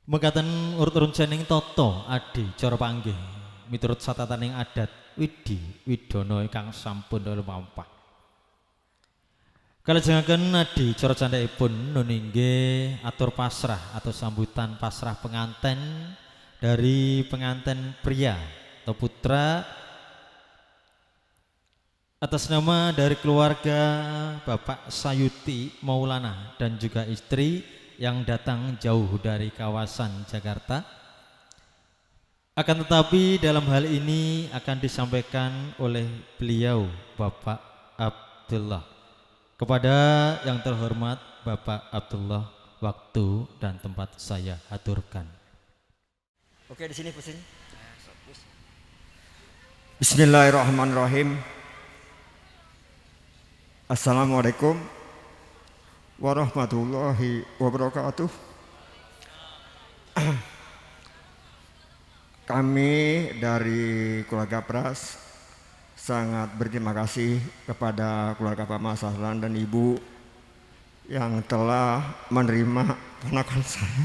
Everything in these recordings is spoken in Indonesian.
Mekaten urut-urut jeneng Toto Adi cara panggih miturut satataning adat Widi Widono ingkang sampun lumampah. Kalajengaken Adi cara candhaipun nun inggih atur pasrah atau sambutan pasrah penganten dari pengantin pria atau putra atas nama dari keluarga Bapak Sayuti Maulana dan juga istri yang datang jauh dari kawasan Jakarta. Akan tetapi dalam hal ini akan disampaikan oleh beliau Bapak Abdullah kepada yang terhormat Bapak Abdullah, waktu dan tempat saya aturkan. Oke, di sini pusing. Bismillahirrahmanirrahim. Assalamualaikum warahmatullahi wabarakatuh. Kami dari keluarga Pras sangat berterima kasih kepada keluarga Pak Mas Sahlan dan Ibu yang telah menerima ponakan saya.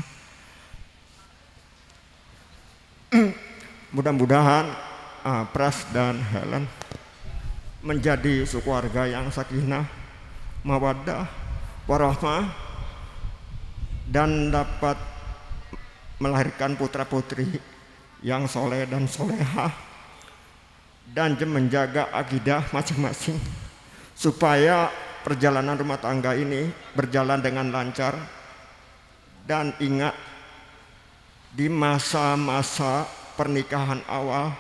Mudah-mudahan Pras dan Helen menjadi keluarga yang sakinah, mawaddah, warahmah dan dapat melahirkan putra-putri yang soleh dan solehah dan menjaga akidah masing-masing supaya perjalanan rumah tangga ini berjalan dengan lancar. Dan ingat, di masa-masa pernikahan awal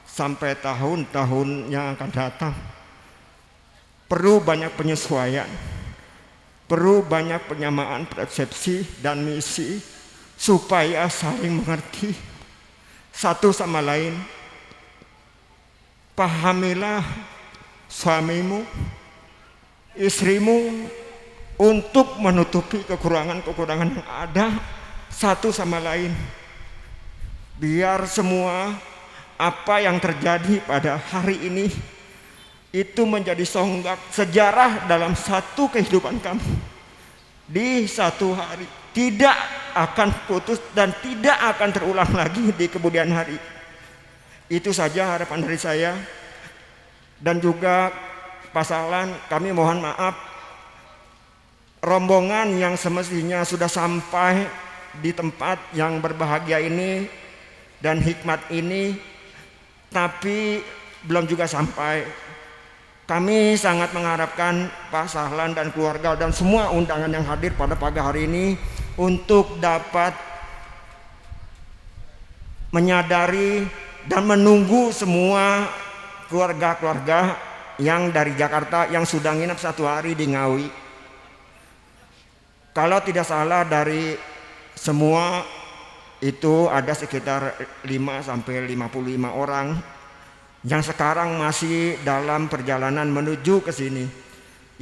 sampai tahun-tahun yang akan datang perlu banyak penyesuaian, perlu banyak penyamaan persepsi dan misi supaya saling mengerti satu sama lain. Pahamilah suamimu, istrimu untuk menutupi kekurangan-kekurangan yang ada satu sama lain, biar semua apa yang terjadi pada hari ini itu menjadi songgak sejarah dalam satu kehidupan kamu. Di satu hari tidak akan putus dan tidak akan terulang lagi di kemudian hari. Itu saja harapan dari saya. Dan juga pasangan, kami mohon maaf, rombongan yang semestinya sudah sampai di tempat yang berbahagia ini dan hikmat ini tapi belum juga sampai. Kami sangat mengharapkan Pak Sahlan dan keluarga dan semua undangan yang hadir pada pagi hari ini untuk dapat menyadari dan menunggu semua keluarga-keluarga yang dari Jakarta yang sudah nginap satu hari di Ngawi. Kalau tidak salah dari semua itu ada sekitar 5 sampai 55 orang yang sekarang masih dalam perjalanan menuju ke sini.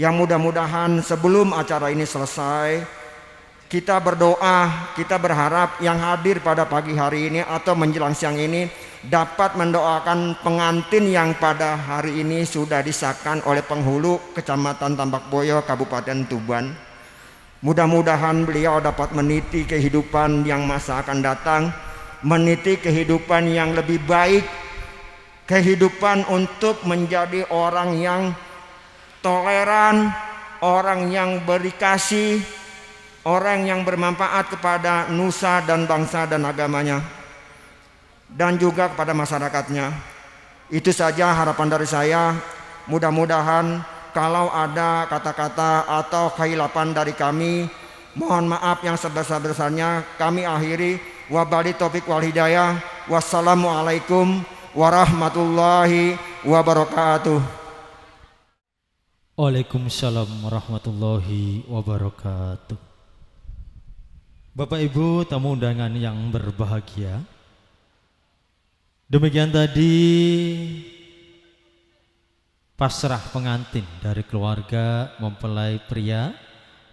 Yang mudah-mudahan sebelum acara ini selesai, kita berdoa, kita berharap yang hadir pada pagi hari ini atau menjelang siang ini dapat mendoakan pengantin yang pada hari ini sudah disahkan oleh penghulu Kecamatan Tambak Boyo, Kabupaten Tuban. Mudah-mudahan beliau dapat meniti kehidupan yang masa akan datang, meniti kehidupan yang lebih baik, kehidupan untuk menjadi orang yang toleran, orang yang berkasih, orang yang bermanfaat kepada nusa dan bangsa dan agamanya, dan juga kepada masyarakatnya. Itu saja harapan dari saya. Mudah-mudahan kalau ada kata-kata atau kehilapan dari kami, mohon maaf yang sebesar-besarnya. Kami akhiri, wabillahi taufiq wal hidayah. Wassalamualaikum warahmatullahi wabarakatuh. Waalaikumsalam warahmatullahi wabarakatuh. Bapak Ibu tamu undangan yang berbahagia, demikian tadi pasrah pengantin dari keluarga mempelai pria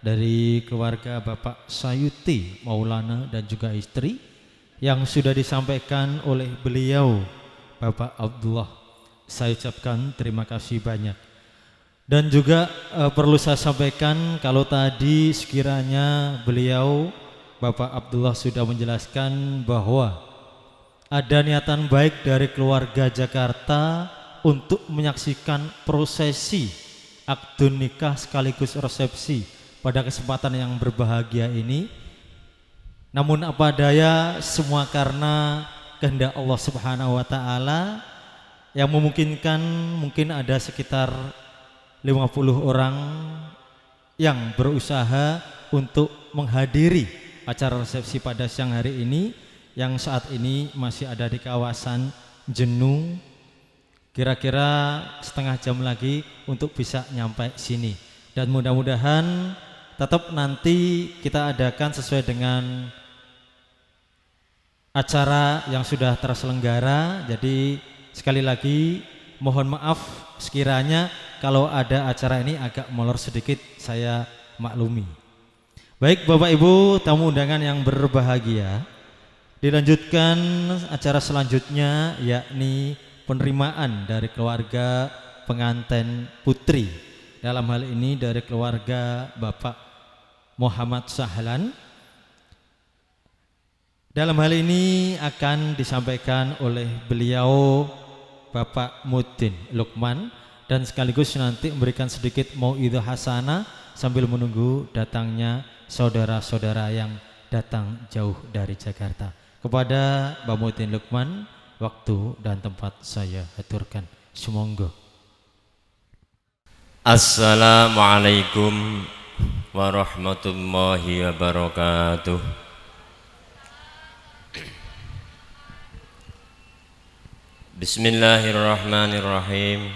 dari keluarga Bapak Sayuti Maulana dan juga istri yang sudah disampaikan oleh beliau Bapak Abdullah. Saya ucapkan terima kasih banyak. Dan juga perlu saya sampaikan kalau tadi sekiranya beliau Bapak Abdullah sudah menjelaskan bahwa ada niatan baik dari keluarga Jakarta untuk menyaksikan prosesi akad nikah sekaligus resepsi pada kesempatan yang berbahagia ini. Namun apa daya, semua karena kehendak Allah Subhanahu wa taala yang memungkinkan. Mungkin ada sekitar 50 orang yang berusaha untuk menghadiri acara resepsi pada siang hari ini, yang saat ini masih ada di kawasan Jenuh. Kira-kira setengah jam lagi untuk bisa nyampe sini, dan mudah-mudahan tetap nanti kita adakan sesuai dengan acara yang sudah terselenggara. Jadi sekali lagi mohon maaf sekiranya kalau ada acara ini agak molor sedikit, saya maklumi. Baik Bapak Ibu tamu undangan yang berbahagia, dilanjutkan acara selanjutnya yakni penerimaan dari keluarga pengantin putri. Dalam hal ini dari keluarga Bapak Muhammad Sahlan. Dalam hal ini akan disampaikan oleh beliau Bapak Mutin Lukman, dan sekaligus nanti memberikan sedikit mauidhah hasanah sambil menunggu datangnya saudara-saudara yang datang jauh dari Jakarta. Kepada Bapak Mutin Lukman, waktu dan tempat saya aturkan. Sumangga. Assalamualaikum warahmatullahi wabarakatuh. Bismillahirrahmanirrahim.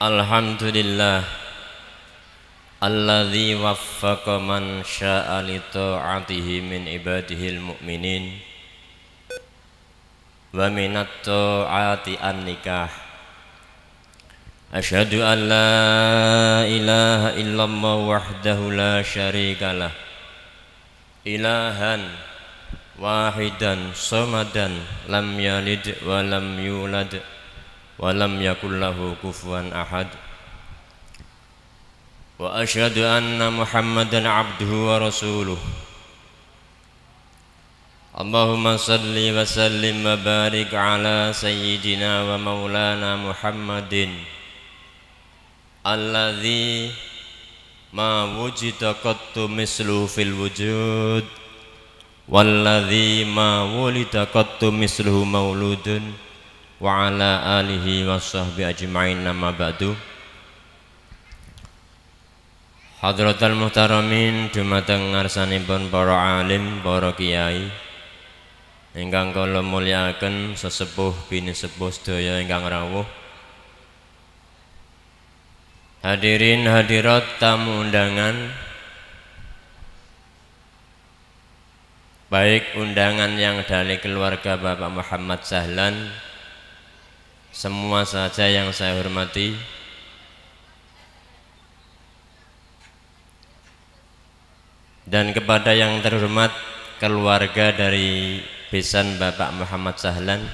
Alhamdulillah alladzi waffaqa man syaa li ta'atihi min ibadihil mu'minin wa minat ta'ati an-nikah. Asyhadu an la ilaha illallah wahdahu la syarikalah, ilahan wahidan somadan, lam yalid wa lam yulad wa lam yakul lahu kufuwan ahad. Wa asyhadu anna Muhammadan abduhu wa rasuluh. Allahumma salli wa sallim wa barik ala sayyidina wa maulana Muhammadin alladzi ma wujida qattu misluhu fil wujud walladzi ma wulida qattu misluhu mauludun wa ala alihi wa sahbihi ajma'in. Amma ba'du. Hadratal muhtaramin, dumateng ngarsanipun para alim, para kiai ingkang kula mulyakaken, sesepuh bini sepuh sedaya ingkang rawuh, hadirin hadirat tamu undangan, baik undangan yang dari keluarga Bapak Muhammad Sahlan, semua saja yang saya hormati, dan kepada yang terhormat keluarga dari besan Bapak Muhammad Sahlan,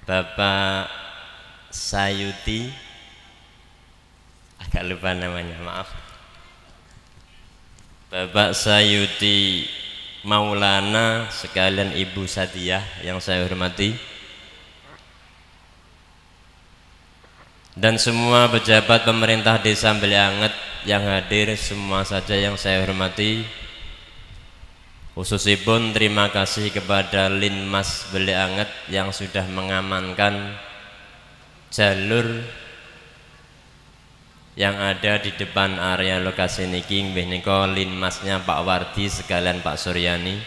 Bapak Sayuti, agak lupa namanya, maaf, Bapak Sayuti Maulana, sekalian Ibu Satiyah yang saya hormati, dan semua pejabat pemerintah Desa Belianget yang hadir, semua saja yang saya hormati. Khususipun terima kasih kepada Linmas Belianget yang sudah mengamankan jalur yang ada di depan area lokasi niki. Nggih nika Linmasnya Pak Wardi sekalian Pak Suryani.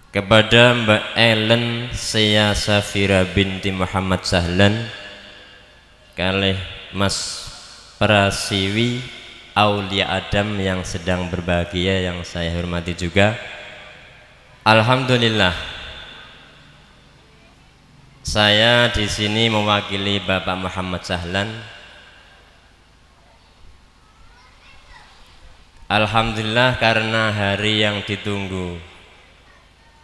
Kepada Mbak Ellen Sea Safira binti Muhammad Sahlan kalih Mas Prasiwi Aulia Adam yang sedang berbahagia yang saya hormati juga. Alhamdulillah, saya di sini mewakili Bapak Muhammad Sahlan. Alhamdulillah, karena hari yang ditunggu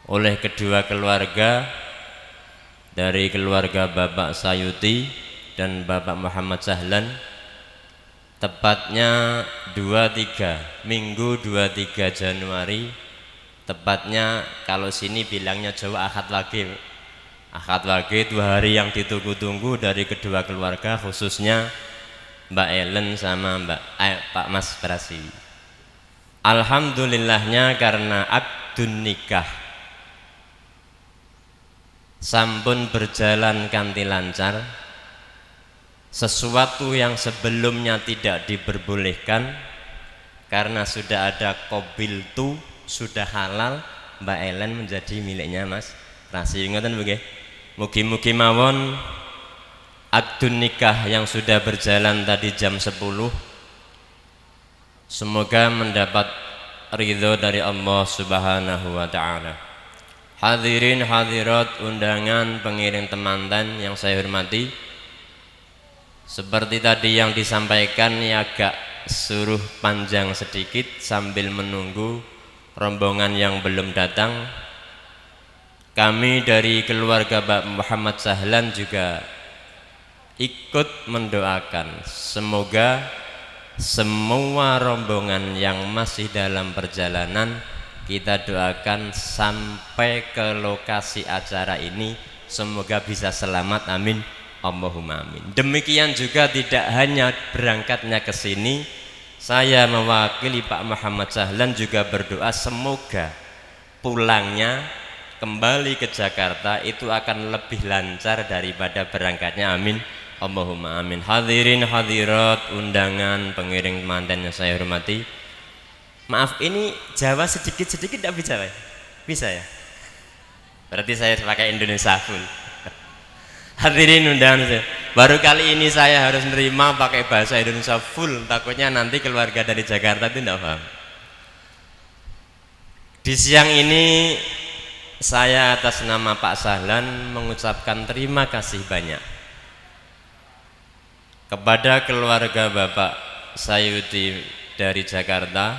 oleh kedua keluarga, dari keluarga Bapak Sayuti dan Bapak Muhammad Sahlan, tepatnya Minggu 23 Januari, tepatnya kalau sini bilangnya Jawa Ahad Wage. Ahad Wage itu hari yang ditunggu-tunggu dari kedua keluarga, khususnya Mbak Ellen sama Pak Mas Prasi. Alhamdulillahnya karena akdun nikah sampun berjalan kanthi lancar. Sesuatu yang sebelumnya tidak diperbolehkan karena sudah ada qabiltu, sudah halal, Mbak Ellen menjadi miliknya Mas Prasi. Ngoten nggih. Mugi-mugi mawon akdun nikah yang sudah berjalan tadi jam 10 semoga mendapat ridho dari Allah Subhanahu wa taala. Hadirin hadirat undangan pengiring temanten yang saya hormati, seperti tadi yang disampaikan ya agak suruh panjang sedikit sambil menunggu rombongan yang belum datang. Kami dari keluarga Pak Muhammad Sahlan juga ikut mendoakan semoga semua rombongan yang masih dalam perjalanan kita doakan sampai ke lokasi acara ini semoga bisa selamat, amin Allahumma amin. Demikian juga tidak hanya berangkatnya ke sini, saya mewakili Pak Muhammad Sahlan juga berdoa semoga pulangnya kembali ke Jakarta itu akan lebih lancar daripada berangkatnya, amin Allahumma amin. Hadirin hadirat undangan pengiring temanten yang saya hormati, maaf ini Jawa sedikit-sedikit tidak bisa ya? Bisa ya? Berarti saya pakai Indonesia full. Hadirin undangan, baru kali ini saya harus nerima pakai bahasa Indonesia full, takutnya nanti keluarga dari Jakarta itu tidak paham. Di siang ini saya atas nama Pak Sahlan mengucapkan terima kasih banyak kepada keluarga Bapak Sayuti dari Jakarta.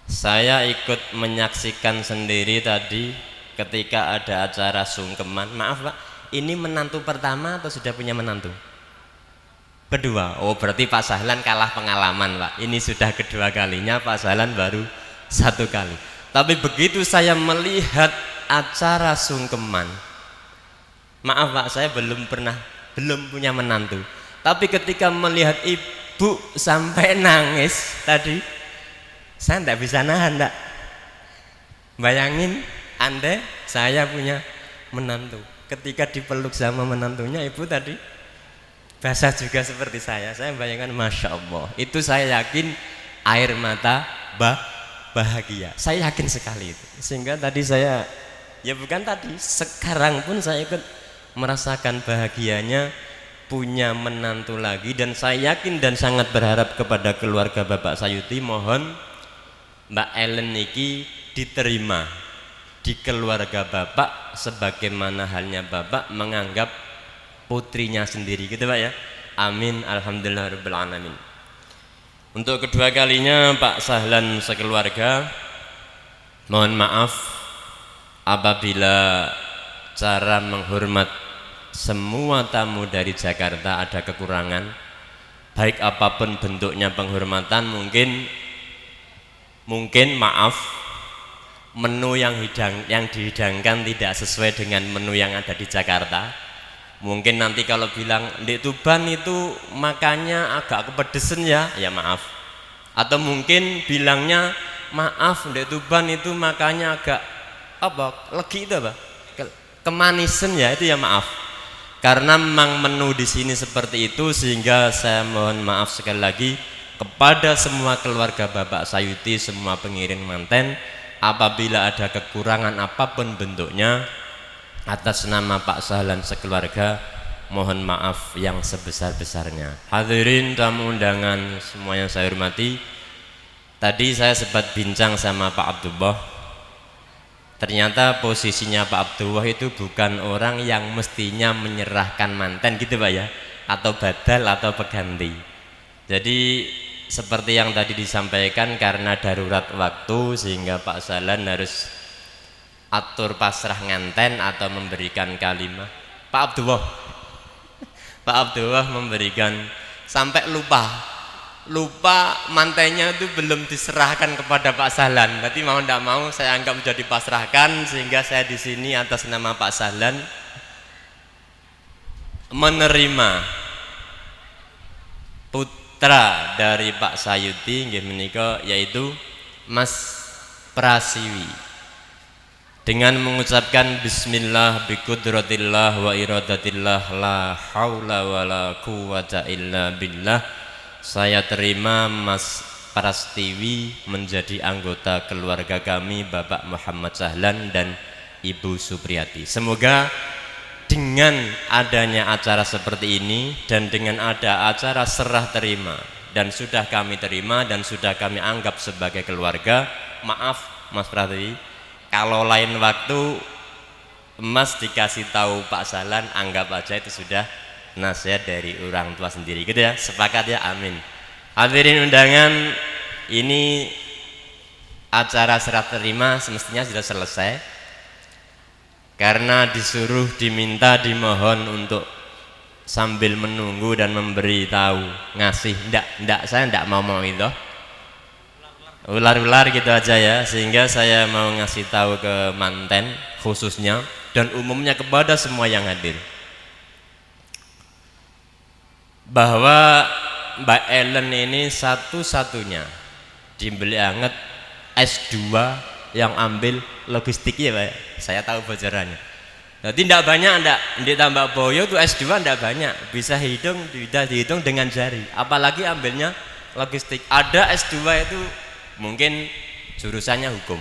Saya ikut menyaksikan sendiri tadi ketika ada acara sungkeman. Maaf Pak, ini menantu pertama atau sudah punya menantu? Kedua. Oh berarti Pak Sahlan kalah pengalaman Pak. Ini sudah kedua kalinya, Pak Sahlan baru satu kali. Tapi begitu saya melihat acara sungkeman, maaf Pak, saya belum punya menantu. Tapi ketika melihat ibu sampai nangis tadi, saya tidak bisa nahan, enggak. Bayangin Anda, saya punya menantu. Ketika dipeluk sama menantunya, ibu tadi basah juga seperti saya bayangkan, Masya Allah. Itu saya yakin air mata bahagia. Saya yakin sekali itu. Sehingga tadi saya, ya bukan tadi, sekarang pun saya ikut merasakan bahagianya punya menantu lagi. Dan saya yakin dan sangat berharap kepada keluarga Bapak Sayuti, mohon Mbak Ellen niki diterima di keluarga Bapak sebagaimana halnya Bapak menganggap putrinya sendiri, gitu Pak ya. Amin, alhamdulillahirabbil alamin. Untuk kedua kalinya Pak Sahlan sekeluarga, mohon maaf apabila cara menghormat semua tamu dari Jakarta ada kekurangan, baik apapun bentuknya penghormatan. Mungkin maaf, menu yang dihidangkan tidak sesuai dengan menu yang ada di Jakarta. Mungkin nanti kalau bilang di Tuban itu makannya agak kepedesan ya maaf. Atau mungkin bilangnya maaf di Tuban itu makannya agak legi itu kemanisan ya, itu ya maaf. Karena memang menu di sini seperti itu, sehingga saya mohon maaf sekali lagi kepada semua keluarga Bapak Sayuti, semua pengiring manten, apabila ada kekurangan apapun bentuknya. Atas nama Pak Sahlan sekeluarga, mohon maaf yang sebesar-besarnya. Hadirin tamu undangan semua yang saya hormati, tadi saya sempat bincang sama Pak Abdullah. Ternyata posisinya Pak Abdullah itu bukan orang yang mestinya menyerahkan manten gitu Pak ya, atau badal atau pengganti. Jadi seperti yang tadi disampaikan, karena darurat waktu sehingga Pak Sahlan harus atur pasrah nganten atau memberikan kalimah. Pak Abdullah memberikan sampai lupa mantennya itu belum diserahkan kepada Pak Sahlan. Berarti mau tidak mau saya anggap sudah dipasrahkan, sehingga saya di sini atas nama Pak Sahlan menerima putra dari Pak Sayuti nggih menika yaitu Mas Prasiwi, dengan mengucapkan bismillah biqudratillah wa iradatillah la haula wala quwata illa billah, saya terima Mas Prastiwi menjadi anggota keluarga kami, Bapak Muhammad Sahlan dan Ibu Supriyati. Semoga dengan adanya acara seperti ini dan dengan ada acara serah terima dan sudah kami terima dan sudah kami anggap sebagai keluarga, maaf Mas Prastiwi, kalau lain waktu Mas dikasih tahu Pak Sahlan, anggap aja itu sudah nasihat dari orang tua sendiri, gitu ya. Sepakat ya, amin. Hadirin undangan, ini acara serah terima semestinya sudah selesai, karena disuruh, diminta, dimohon untuk sambil menunggu dan memberi tahu, ngasih. Enggak, saya enggak mau itu ular-ular gitu aja ya, sehingga saya mau ngasih tahu ke manten khususnya dan umumnya kepada semua yang hadir bahwa Mbak Ellen ini satu-satunya dibeli anget S2 yang ambil logistik ya Pak. Saya tahu bocorannya. Jadi tidak banyak, di Tambak Boyo itu S2 tidak banyak, bisa dihitung dengan jari, apalagi ambilnya logistik. Ada S2 itu mungkin jurusannya hukum,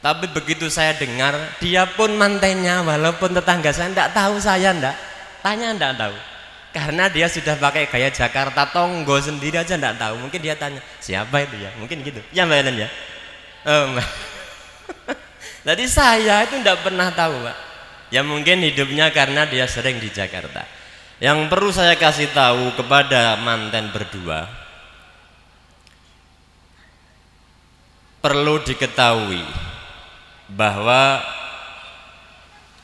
tapi begitu saya dengar dia pun mantennya walaupun tetangga saya tidak tahu, saya tidak tahu, karena dia sudah pakai gaya Jakarta Tonggo sendiri aja tidak tahu. Mungkin dia tanya siapa itu ya, mungkin gitu ya Mbak Ellen ya. Jadi saya itu tidak pernah tahu Pak, ya mungkin hidupnya karena dia sering di Jakarta. Yang perlu saya kasih tahu kepada manten berdua, perlu diketahui bahwa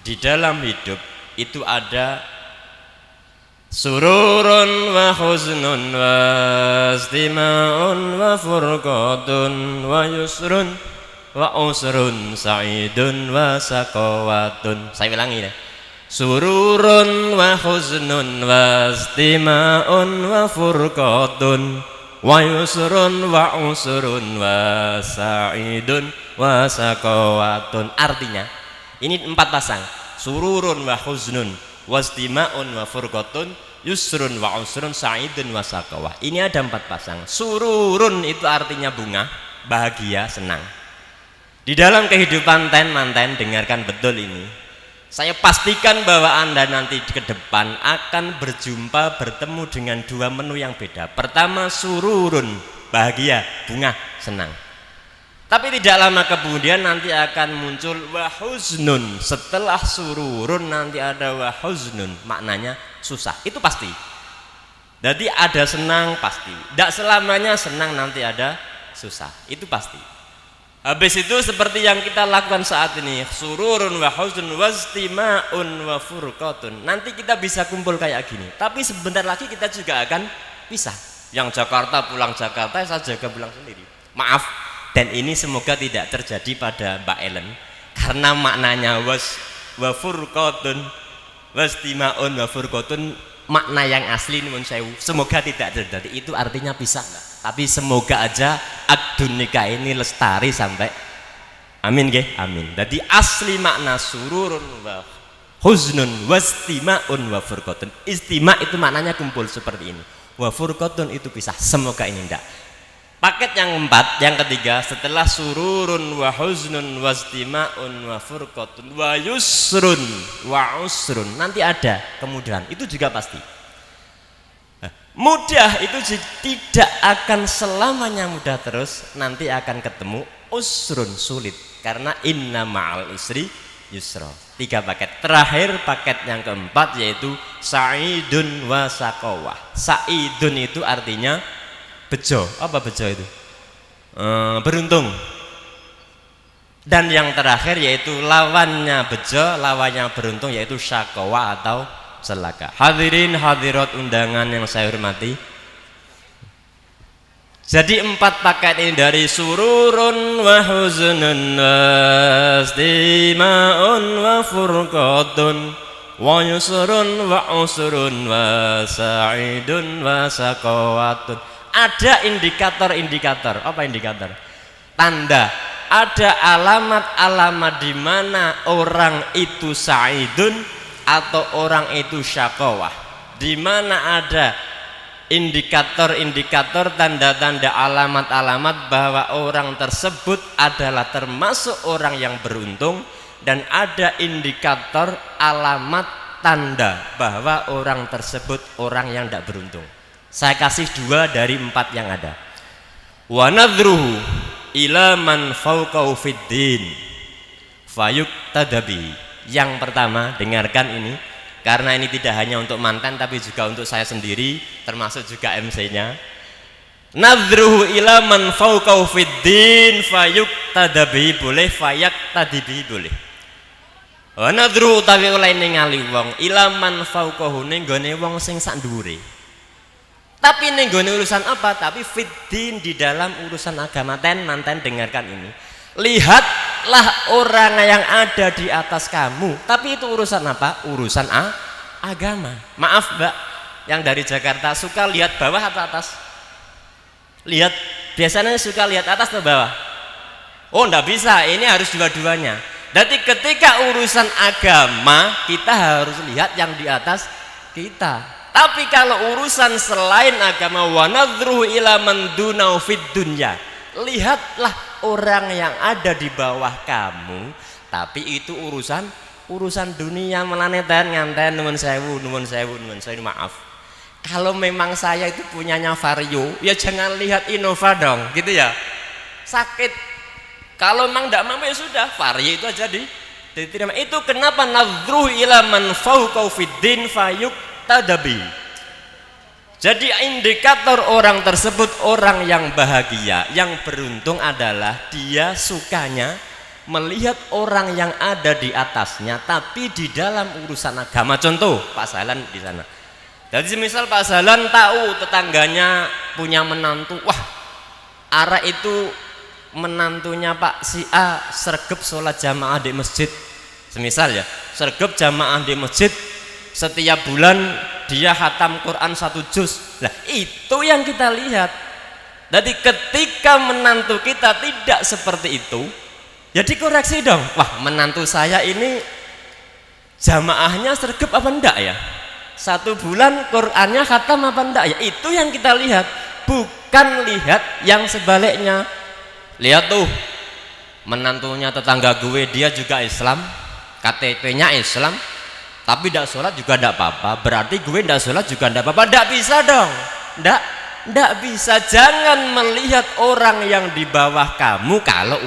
di dalam hidup itu ada sururun wa huznun wa istima'un wa furqatun wa yusrun wa usrun sa'idun wa sakawatun. Saya ulangi ya. Sururun wa huznun wa istima'un wa furqatun wa yusrun wa usrun wa sa'idun wa sakawatun. Artinya ini 4 pasang: sururun wa huznun wa istima'un wa furqatun, yusrun wa usrun, sa'idun wa sakawah. Ini ada 4 pasang. Sururun itu artinya bunga, bahagia, senang. Di dalam kehidupan manten, dengarkan betul ini. Saya pastikan bahwa Anda nanti ke depan akan bertemu dengan 2 menu yang beda. Pertama sururun, bahagia, bunga, senang. Tapi tidak lama kemudian nanti akan muncul wahuznun. Setelah sururun nanti ada wahuznun, maknanya susah. Itu pasti. Jadi ada senang pasti. Tidak selamanya senang, nanti ada susah. Itu pasti. Habis itu seperti yang kita lakukan saat ini, sururun wa huznun wastima'un wa furqatun. Nanti kita bisa kumpul kayak gini, tapi sebentar lagi kita juga akan pisah. Yang Jakarta pulang Jakarta, saya jaga pulang sendiri. Maaf, dan ini semoga tidak terjadi pada Mbak Ellen, karena maknanya wa furqatun wastima'un wa furqatun, makna yang asli nun sewu, semoga tidak terjadi. Itu artinya pisah enggak? Tapi semoga aja akdun nikah ini lestari sampai amin nggih, amin. Jadi asli makna sururun wa huznun wastima'un wa furqatun. Istima' itu maknanya kumpul seperti ini. Wa furqatun itu pisah. Semoga ini enggak. Paket yang 4, yang ketiga, setelah sururun wa huznun wastima'un wa furqatun wa yusrun wa usrun, nanti ada kemudahan. Itu juga pasti. Mudah itu tidak akan selamanya mudah terus, nanti akan ketemu usrun, sulit, karena inna ma'al usri yusra. 3 paket. Terakhir paket yang keempat yaitu sa'idun wa sakawah. Sa'idun itu artinya bejo. Apa bejo itu? Beruntung. Dan yang terakhir yaitu lawannya bejo, lawannya beruntung, yaitu syakawah atau celaka. Hadirin hadirat undangan yang saya hormati, Jadi 4 paket ini dari sururun wa huzunun wa istima'un wa furqatun wa yusrun wa usrun wa sa'idun wa saqawatun. Ada indikator-indikator. Apa indikator? Tanda. Ada alamat-alamat di mana orang itu sa'idun atau orang itu syaqawah. Di mana ada indikator-indikator, tanda-tanda, alamat-alamat bahwa orang tersebut adalah termasuk orang yang beruntung, dan ada indikator, alamat, tanda bahwa orang tersebut orang yang tidak beruntung. Saya kasih 2 dari 4 yang ada. Wa nadruhu ila man fawqahu fiddin fayuqtadabi. Yang pertama, dengarkan ini, karena ini tidak hanya untuk mantan tapi juga untuk saya sendiri, termasuk juga MC-nya. Nadruhu ila man fawqahu fiddin fayuqtadabi boleh, fayaqtadibi boleh. Wa nadruhu utawi oleh ningali wong ila man fawqahu ning gone wong sing sak dhuwure. Tapi ning gone urusan apa? Tapi fiddin, di dalam urusan agama. Manten dengarkan ini. Lihatlah orang yang ada di atas kamu. Tapi itu urusan apa? Urusan agama. Maaf Mbak, yang dari Jakarta suka lihat bawah atau atas? Lihat, biasanya suka lihat atas atau bawah? Oh enggak bisa, ini harus dua-duanya. Jadi ketika urusan agama, kita harus lihat yang di atas kita. Tapi kalau urusan selain agama, wa nadruhu ila man dunau fid dunya, lihatlah orang yang ada di bawah kamu, tapi itu urusan dunia. Melaneten nganten nuwun sewu, maaf. Kalau memang saya itu punyanya Vario, ya jangan lihat Innova dong, gitu ya. Sakit. Kalau memang tidak mampu ya sudah, Vario itu aja diterima. Itu kenapa nadruhu ila man fawqahu fiddin fayuqtadabi. Jadi indikator orang tersebut orang yang bahagia, yang beruntung adalah dia sukanya melihat orang yang ada di atasnya, tapi di dalam urusan agama. Contoh Pak Sahlan di sana. Jadi misal Pak Sahlan tahu tetangganya punya menantu, wah arah itu menantunya Pak si A sregep sholat jamaah di masjid, semisal ya, sregep jamaah di masjid, setiap bulan dia khatam Quran 1 juz. Nah itu yang kita lihat. Jadi ketika menantu kita tidak seperti itu, ya dikoreksi dong. Wah menantu saya ini jamaahnya sregep apa enggak ya, 1 bulan Qurannya khatam apa enggak ya. Itu yang kita lihat, bukan lihat yang sebaliknya. Lihat tuh menantunya tetangga gue, dia juga Islam, KTP-nya Islam, tapi tidak sholat juga tidak apa-apa, berarti gue tidak sholat juga tidak apa-apa. Tidak bisa dong, tidak bisa. Jangan melihat orang yang di bawah kamu kalau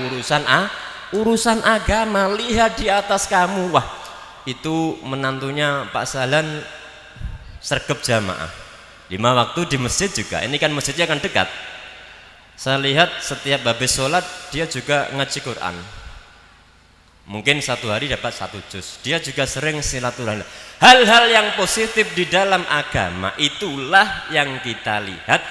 urusan agama. Lihat di atas kamu, wah itu menantunya Pak Sahlan sregep jamaah 5 waktu di masjid juga. Ini kan masjidnya kan dekat. Saya lihat setiap habis sholat dia juga ngaji Quran. Mungkin 1 hari dapat 1 juz. Dia juga sering silaturahmi. Hal-hal yang positif di dalam agama itulah yang kita lihat.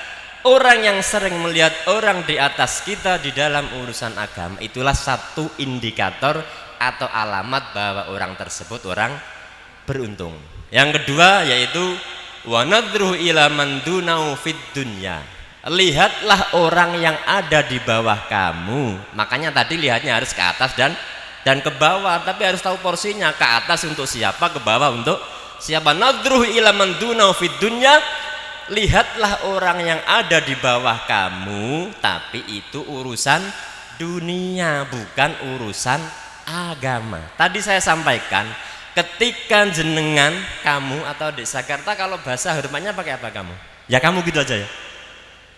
Orang yang sering melihat orang di atas kita di dalam urusan agama, itulah satu indikator atau alamat bahwa orang tersebut orang beruntung. Yang kedua yaitu wa nadruhu ila man dunau fid dunya. Lihatlah orang yang ada di bawah kamu. Makanya tadi lihatnya harus ke atas dan ke bawah, tapi harus tahu porsinya. Ke atas untuk siapa, ke bawah untuk siapa. Nadruhu ila man dunau fid dunya. Lihatlah orang yang ada di bawah kamu, tapi itu urusan dunia, bukan urusan agama. Tadi saya sampaikan, ketika jenengan kamu atau di Jakarta kalau bahasa hormatnya pakai apa kamu? Ya kamu gitu aja ya.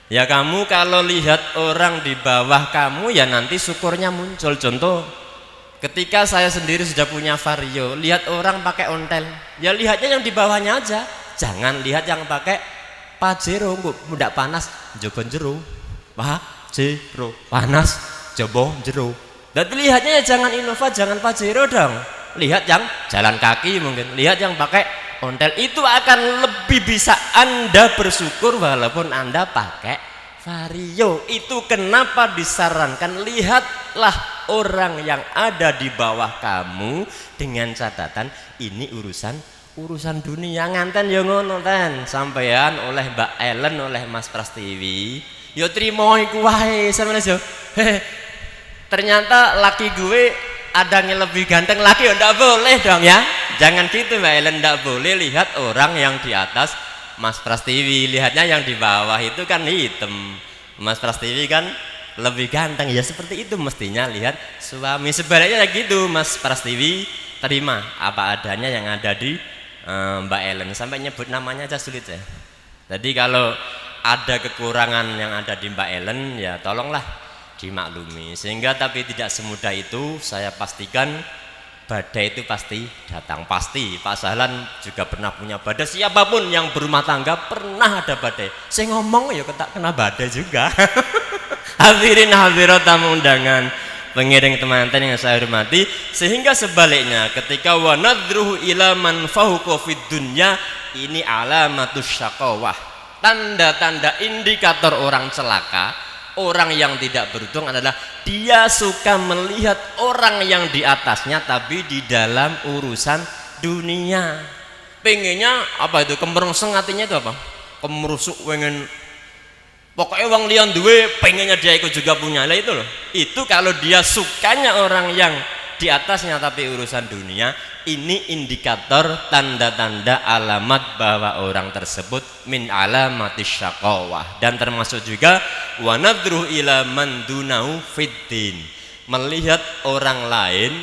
Ya kamu kalau lihat orang di bawah kamu ya nanti syukurnya muncul. Contoh, ketika saya sendiri sudah punya Vario, lihat orang pakai ontel, ya lihatnya yang di bawahnya aja. Jangan lihat yang pakai Pajero, mudah panas, jobo jero. Pajero, panas, jobo jero. Dan lihatnya ya jangan Innova, jangan Pajero dong. Lihat yang jalan kaki mungkin, lihat yang pakai ontel. Itu akan lebih bisa Anda bersyukur walaupun Anda pakai vario. Itu kenapa disarankan lihatlah orang yang ada di bawah kamu dengan catatan ini urusan dunia. Nganten yo ngono ten sampean oleh Mbak Ellen, oleh Mas Prastiwi yo trimo iku wae sampeyan yo. Ternyata laki gue ada yang lebih ganteng lagi, ya ndak boleh dong ya. Jangan gitu Mbak Ellen, ndak boleh lihat orang yang di atas Mas Prastiwi, lihatnya yang di bawah itu kan hitam. Mas Prastiwi kan lebih ganteng, ya seperti itu mestinya lihat suami. Sebaliknya gitu, Mas Prastiwi terima apa adanya yang ada di Mbak Ellen, sampai nyebut namanya aja sulit ya. Jadi kalau ada kekurangan yang ada di Mbak Ellen ya tolonglah dimaklumi. Sehingga tapi tidak semudah itu, saya pastikan badai itu pasti datang, pasti. Pak Sahlan juga pernah punya badai, siapapun yang berumah tangga pernah ada badai. Saya ngomong ya kena badai juga. Hadirin hadirat tamu undangan, pengiring teman-teman yang saya hormati. Sehingga sebaliknya ketika wa nadruhu ila man fahuqa fid dunya, ini alamatus syaqawah, tanda-tanda indikator orang celaka. Orang yang tidak beruntung adalah dia suka melihat orang yang di atasnya tapi di dalam urusan dunia. Pengennya apa itu? Kemerongseng hatinya itu apa? Kemerusuk, pengen pokoknya uang lian duwe, pengennya dia ikut juga punya. Lah itu loh. Itu kalau dia sukanya orang yang di atasnya tapi urusan dunia, ini indikator tanda-tanda alamat bahwa orang tersebut min alamatis syaqawah. Dan termasuk juga wa nadruh ila man dunahu fiddin, melihat orang lain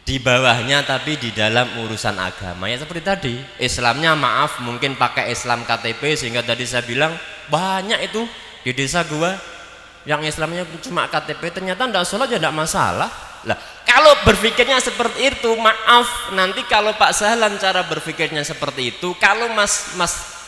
di bawahnya tapi di dalam urusan agama. Ya seperti tadi, Islamnya maaf mungkin pakai Islam KTP, sehingga tadi saya bilang banyak itu di desa gua yang Islamnya cuma KTP, ternyata ndak sholat ya ndak masalah. Lah, kalau berpikirnya seperti itu, maaf, nanti kalau Pak Sahlan cara berpikirnya seperti itu, kalau Mas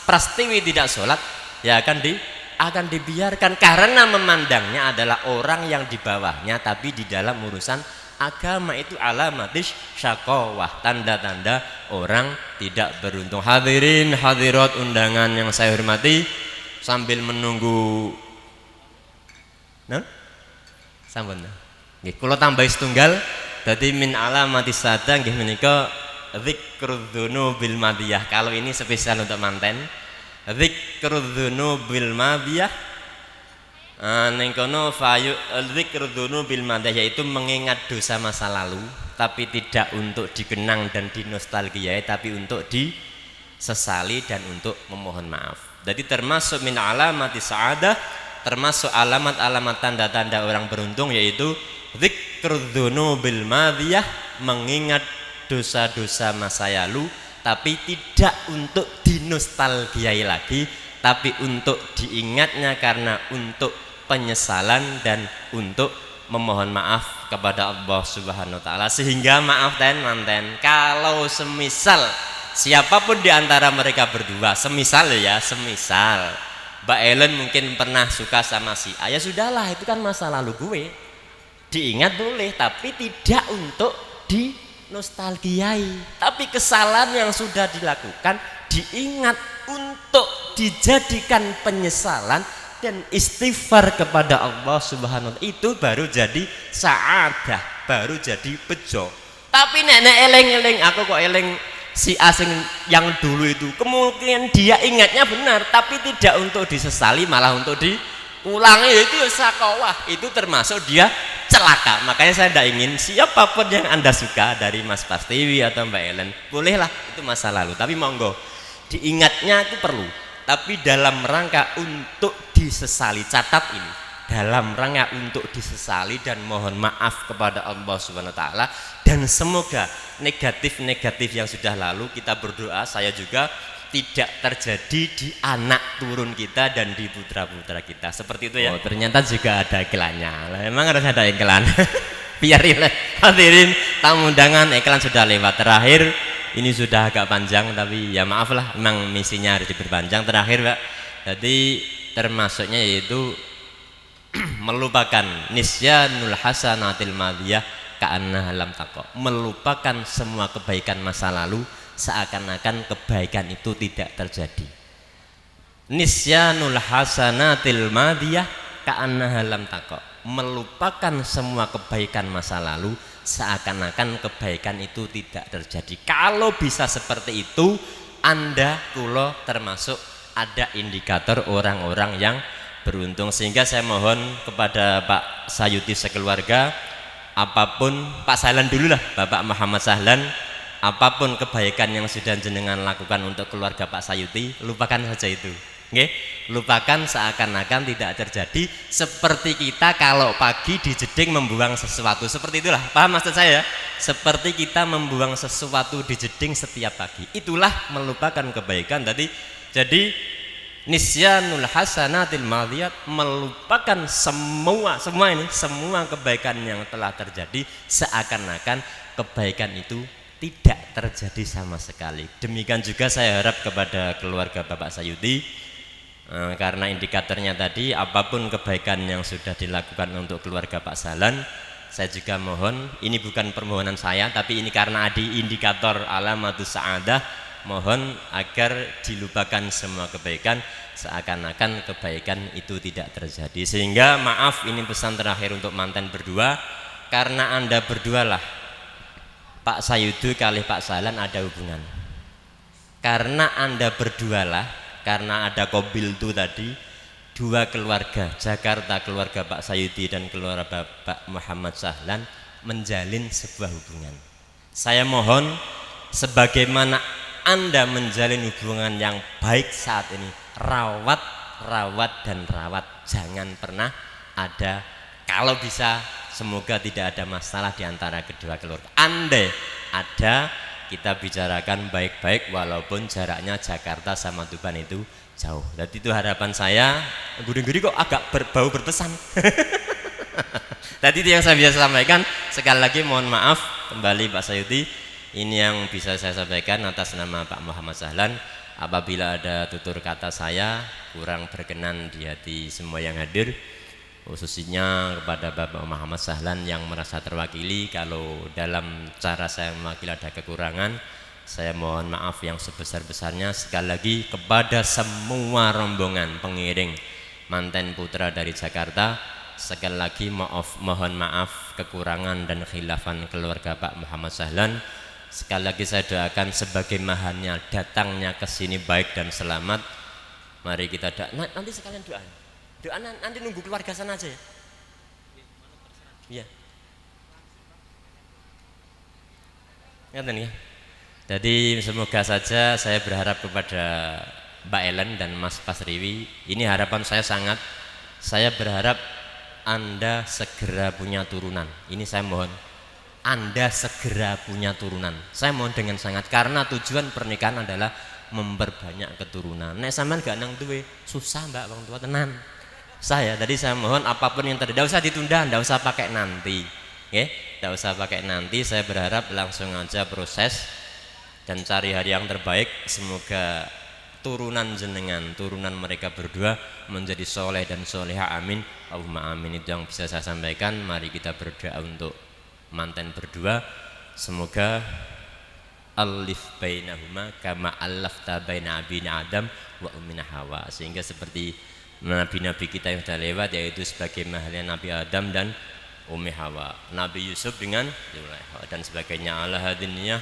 Prastiwi tidak sholat, ya akan dibiarkan karena memandangnya adalah orang yang di bawahnya, tapi di dalam urusan agama. Itu alamatis syaqawah, tanda-tanda orang tidak beruntung. Hadirin hadirat undangan yang saya hormati, sambil menunggu sampun nggih kula tambahi setunggal. Dadi min alamatis sada nggih menika dzikrudzunubil madiyah. Kalau ini spesial untuk manten, dzikrudzunubil madiyah. Ning kono fayu dzikrudzunubil madiyah, yaitu mengingat dosa masa lalu tapi tidak untuk dikenang dan dinostalgiai, tapi untuk disesali dan untuk memohon maaf. Jadi termasuk min alamatis sa'adah, termasuk alamat-alamat tanda-tanda orang beruntung, yaitu dzikrudzunubil madiyah, mengingat dosa-dosa masa lalu tapi tidak untuk dinostalgiai lagi, tapi untuk diingatnya karena untuk penyesalan dan untuk memohon maaf kepada Allah Subhanahu wa taala. Sehingga maaf dan manten, kalau semisal siapapun di antara mereka berdua, semisal Mbak Ellen mungkin pernah suka sama si A, ya sudahlah, itu kan masa lalu gue. Diingat boleh, tapi tidak untuk dinostalgiai. Tapi kesalahan yang sudah dilakukan diingat untuk dijadikan penyesalan dan istighfar kepada Allah Subhanahu wa taala. Itu baru jadi sa'adah, baru jadi bejo. Tapi nenek eleng-eleng, aku kok eleng si asing yang dulu itu, kemungkinan dia ingatnya benar tapi tidak untuk disesali, malah untuk diulangi. Itu syaqawah, itu termasuk dia celaka. Makanya saya tidak ingin siapapun yang Anda suka, dari Mas Prastiwi atau Mbak Ellen, bolehlah itu masa lalu, tapi monggo diingatnya itu perlu, tapi dalam rangka untuk disesali. Catat ini, dalam rangka untuk disesali dan mohon maaf kepada Allah Subhanahu wa taala. Dan semoga negatif-negatif yang sudah lalu, kita berdoa, saya juga, tidak terjadi di anak turun kita dan di putra-putra kita. Seperti itu ya. Oh, ternyata juga ada iklannya. Memang harus ada iklan. Biar hadirin tamu undangan, iklan sudah lewat. Terakhir, ini sudah agak panjang tapi ya maaf lah, memang misinya harus diperpanjang. Terakhir Pak, jadi termasuknya yaitu melupakan nisyanul hasanatil madiyah ka'annaha lam taqa, melupakan semua kebaikan masa lalu seakan-akan kebaikan itu tidak terjadi. Nisyanul hasanatil madiyah ka'annaha lam taqa. Melupakan semua kebaikan masa lalu seakan-akan kebaikan itu tidak terjadi. Kalau bisa seperti itu, Anda kulo termasuk ada indikator orang-orang yang beruntung. Sehingga saya mohon kepada Pak Sayuti sekeluarga, apapun Pak Sahlan dulu lah, Bapak Muhammad Sahlan, apapun kebaikan yang sudah jenengan lakukan untuk keluarga Pak Sayuti, lupakan saja itu. Oke, lupakan seakan-akan tidak terjadi. Seperti kita kalau pagi dijeding membuang sesuatu, seperti itulah, paham maksud saya? Seperti kita membuang sesuatu dijeding setiap pagi, itulah melupakan kebaikan tadi. Jadi nisyanul hasanatil madiyat, melupakan semua kebaikan yang telah terjadi seakan-akan kebaikan itu tidak terjadi sama sekali. Demikian juga saya harap kepada keluarga Bapak Sayuti, karena indikatornya tadi apapun kebaikan yang sudah dilakukan untuk keluarga Pak Sahlan, saya juga mohon, ini bukan permohonan saya, tapi ini karena ada indikator alamatus sa'adah, mohon agar dilupakan semua kebaikan seakan-akan kebaikan itu tidak terjadi. Sehingga maaf, ini pesan terakhir untuk mantan berdua, karena Anda berdua lah Pak Sayuti kali Pak Sahlan ada hubungan. Karena Anda berdua lah, karena ada kobil itu tadi, dua keluarga Jakarta, keluarga Pak Sayuti dan keluarga Bapak Muhammad Sahlan menjalin sebuah hubungan. Saya mohon, sebagaimana Anda menjalin hubungan yang baik saat ini, rawat, jangan pernah ada, kalau bisa semoga tidak ada masalah di antara kedua keluarga. Andai ada, kita bicarakan baik-baik walaupun jaraknya Jakarta sama Tuban itu jauh. Jadi itu harapan saya. Guri-guri kok agak berbau berpesan. Tadi itu yang saya bisa sampaikan. Sekali lagi mohon maaf kembali Pak Sayuti. Ini yang bisa saya sampaikan atas nama Pak Muhammad Sahlan. Apabila ada tutur kata saya kurang berkenan di hati semua yang hadir, khususnya kepada Bapak Muhammad Sahlan yang merasa terwakili, kalau dalam cara saya mewakili ada kekurangan, saya mohon maaf yang sebesar-besarnya. Sekali lagi kepada semua rombongan pengiring manten putra dari Jakarta, sekali lagi mohon maaf kekurangan dan khilafan keluarga Pak Muhammad Sahlan. Sekali lagi saya doakan sebagai mahannya datangnya ke sini baik dan selamat. Mari kita doa. Nanti sekalian doa. Doa nanti nunggu keluarga sana aja ya. Iya. Ngerti ya. Jadi semoga saja, saya berharap kepada Mbak Ellen dan Mas Pasriwi, ini harapan saya sangat. Saya berharap Anda segera punya turunan. Ini saya mohon. Anda segera punya turunan. Saya mohon dengan sangat, karena tujuan pernikahan adalah memperbanyak keturunan. Nek sampean gak nang duwe, susah Mbak wong tua tenan. Tadi saya mohon apapun yang terjadi, tidak usah ditunda, tidak usah pakai nanti, tidak usah pakai nanti. Saya berharap langsung aja proses dan cari hari yang terbaik. Semoga turunan jenengan, turunan mereka berdua menjadi soleh dan soleha, amin, Allahumma amin. Itu yang bisa saya sampaikan. Mari kita berdoa untuk manten berdua, semoga alif bainahuma kama alafta baina abina Adam wa ummina Hawa, sehingga seperti nabi-nabi kita yang sudah lewat, yaitu sebagai mahalnya Nabi Adam dan Ummi Hawa, Nabi Yusuf dengan Zulaikha dan sebagainya. Ala hadiniyah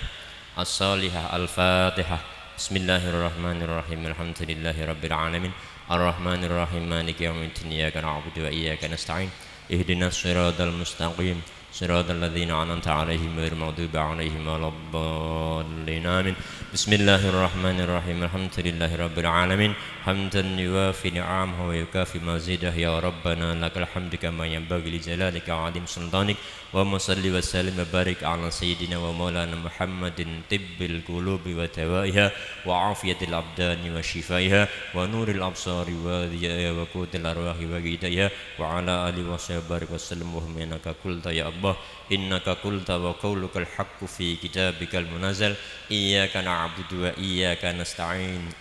as-salihah. Al-Fatihah. Bismillahirrahmanirrahim. Alhamdulillahi rabbil alamin. Ar-Rahmanirrahim. Maliki yaumiddin. Iyyaka na'budu wa iyyaka nasta'in. Ihdinas siratal mustaqim. Siratal ladzina an'amta 'alaihim ghairil maghdubi 'alaihim waladdallin. Amin. Bismillahirrahmanirrahim. Alhamdulillahi rabbil alamin. Hamdan yuwafi ni'amahu wa yukafi mazidah. Ya Rabbana lakal hamdu kama yanbaghi li jalalika 'azim sultanik. Wa salli wa sallim wa barik 'ala sayyidina wa maulana Muhammadin tibbil qulubi wa dawaiha wa afiyatil abdani wa shifaiha wa nuril absari wa dhiyaiha wa qutil arwahi wa ghidaiha wa 'ala alihi wa sahbihi barik wa sallam wa hum innaka qulta ya Allah, innaka qulta wa qawlukal haqqu fi kitabikal munazzal. Iyyaka na'budu wa iyyaka nasta'in.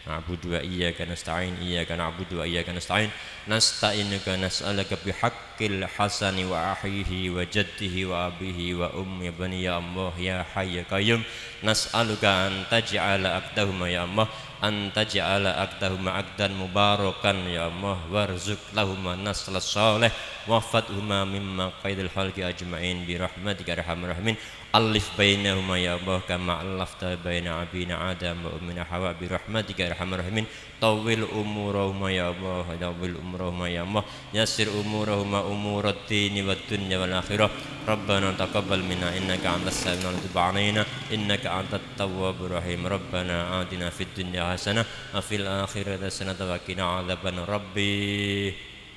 Na'budu wa iyyaka nasta'in. Iyyaka na'budu wa iyyaka nasta'in. Nasta'inuka nas'aluka bihaqqil hasani wa ahihi wa jaddihi wa abihi wa ummi bani ya Allah ya hayy ya qayyum. Nas'aluka an taj'ala aqdahuma ya Allah anta ja'ala aktahuma akdan mubarakan ya Allah warzuq lahuma nasla salih wafadhuma mimma qaidil halqi ajma'in bi rahmatika arhamar rahimin alif bainahuma ya Allah kama alafta baina abina adam wa ummina hawa bi rahmatika arhamar rahimin tawil umurahuma ya Allah tawil umurahuma ya Allah yasir umurahuma umurad dini wad dunya wal akhirah rabbana taqabbal minna innaka antas samiul alim tub alaina innaka antat tawwabur rahim rabbana atina fid dunya hasanah wa fil akhirati hasanah wa qina adzaban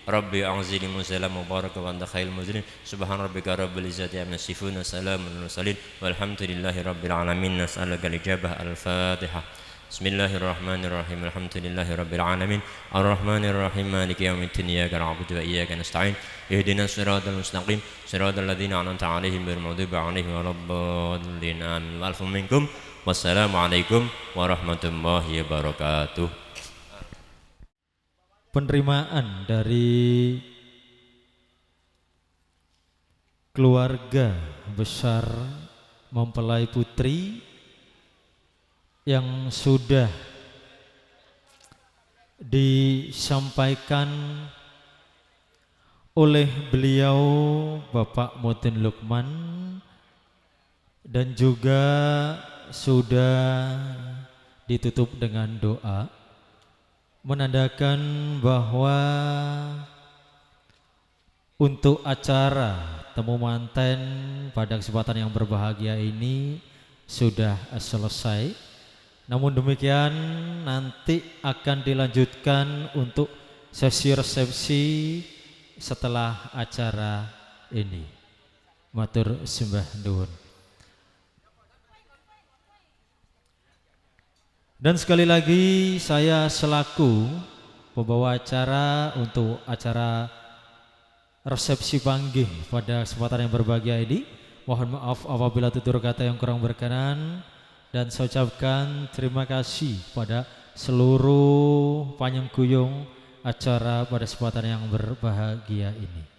Rabbi a'zini musallam mubaraka wa anta khairul munzilin subhana rabbika rabbil izzati amma yasifun salamun alal mursalin walhamdulillahi rabbil alamin nas'aluka al-ijabah al-fatihah bismillahirrahmanirrahim alhamdulillahi rabbil alamin arrahmanir rahim maliki yaumiddin iyyaka na'budu wa iyyaka nasta'in ihdinas siratal mustaqim siratal ladzina an'amta 'alaihim ghairil maghdubi 'alaihim waladdallin amin wa alfum minkum wassalamu alaikum warahmatullahi wabarakatuh. Penerimaan dari keluarga besar mempelai putri yang sudah disampaikan oleh beliau Bapak Mutin Lukman dan juga sudah ditutup dengan doa menandakan bahwa untuk acara temu manten pada kesempatan yang berbahagia ini sudah selesai. Namun demikian nanti akan dilanjutkan untuk sesi resepsi setelah acara ini. Matur sembah nuwun. Dan sekali lagi saya selaku pembawa acara untuk acara resepsi panggih pada kesempatan yang berbahagia ini, mohon maaf apabila tutur kata yang kurang berkenan, dan saya ucapkan terima kasih pada seluruh panjenengan acara pada kesempatan yang berbahagia ini.